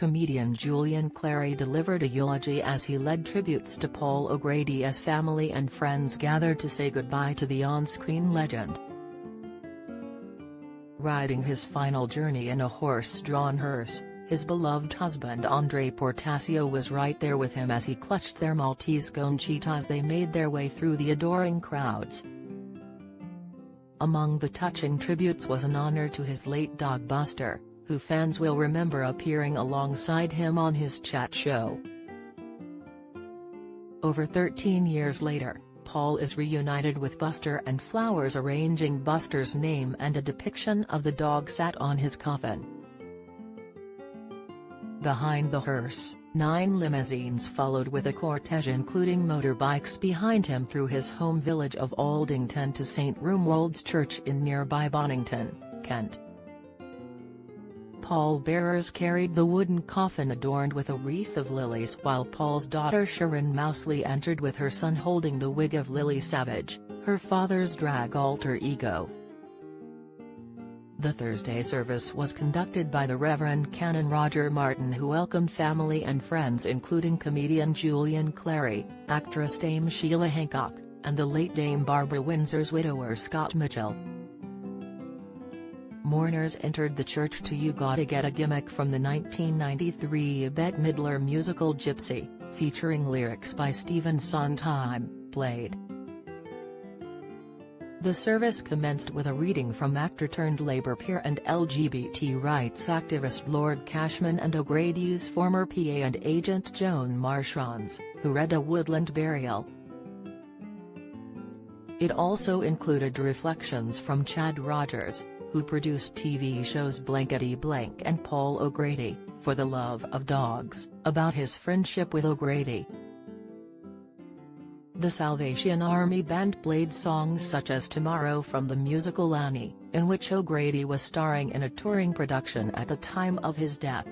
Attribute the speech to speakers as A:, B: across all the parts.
A: comedian Julian Clary delivered a eulogy as he led tributes to Paul O'Grady as family and friends gathered to say goodbye to the on-screen legend. Riding his final journey in a horse-drawn hearse, his beloved husband Andre Portasio was right there with him as he clutched their Maltese Conchita as they made their way through the adoring crowds. Among the touching tributes was an honor to his late dog Buster, who fans will remember appearing alongside him on his chat show. Over 13 years later, Paul is reunited with Buster, and flowers arranging Buster's name and a depiction of the dog sat on his coffin. Behind the hearse, 9 limousines followed with a cortege including motorbikes behind him through his home village of Aldington to St Romuald's Church in nearby Bonington, Kent. Pallbearers carried the wooden coffin adorned with a wreath of lilies, while Paul's daughter Sharon Mousley entered with her son holding the wig of Lily Savage, her father's drag alter ego. The Thursday service was conducted by the Reverend Canon Roger Martin, who welcomed family and friends including comedian Julian Clary, actress Dame Sheila Hancock, and the late Dame Barbara Windsor's widower Scott Mitchell. Mourners entered the church to "You Gotta Get a Gimmick" from the 1993 Bette Midler musical Gypsy, featuring lyrics by Stephen Sondheim, played. The service commenced with a reading from actor-turned-Labour peer and LGBT rights activist Lord Cashman and O'Grady's former PA and agent Joan Marchionne, who read A Woodland Burial. It also included reflections from Chad Rogers, who produced TV shows Blankety Blank and Paul O'Grady, For the Love of Dogs, about his friendship with O'Grady. The Salvation Army Band played songs such as Tomorrow from the musical Annie, in which O'Grady was starring in a touring production at the time of his death.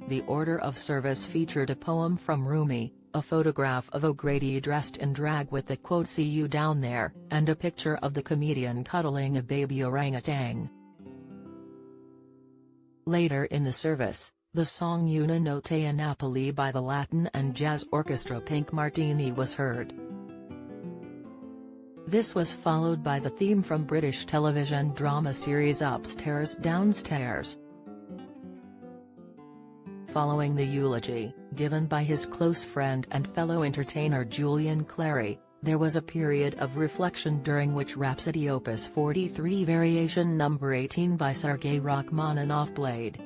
A: The order of service featured a poem from Rumi, a photograph of O'Grady dressed in drag with the quote "See you down there," and a picture of the comedian cuddling a baby orangutan. Later in the service, the song Una Notte a Napoli by the Latin and jazz orchestra Pink Martini was heard. This was followed by the theme from British television drama series Upstairs Downstairs. Following the eulogy, given by his close friend and fellow entertainer Julian Clary, there was a period of reflection during which Rhapsody Opus 43 Variation No. 18 by Sergei Rachmaninoff played.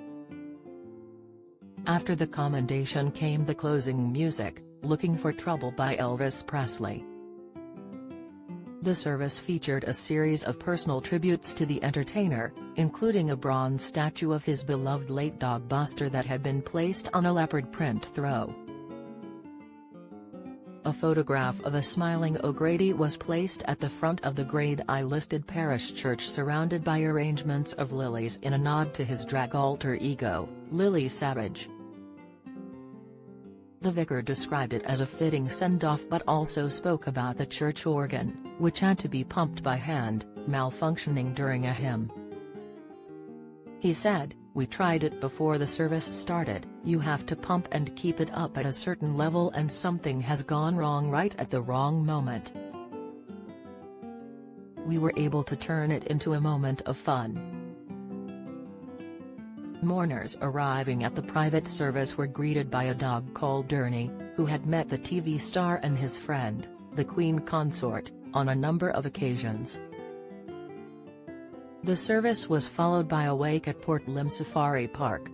A: After the commendation came the closing music, Looking for Trouble by Elvis Presley. The service featured a series of personal tributes to the entertainer, including a bronze statue of his beloved late dog Buster that had been placed on a leopard print throw. A photograph of a smiling O'Grady was placed at the front of the Grade I-listed parish church surrounded by arrangements of lilies in a nod to his drag alter ego, Lily Savage. The vicar described it as a fitting send-off but also spoke about the church organ, which had to be pumped by hand, malfunctioning during a hymn. He said, "We tried it before the service started, you have to pump and keep it up at a certain level and something has gone wrong right at the wrong moment. We were able to turn it into a moment of fun." Mourners arriving at the private service were greeted by a dog called Derny, who had met the TV star and his friend, the Queen Consort, on a number of occasions. The service was followed by a wake at Port Lim Safari Park,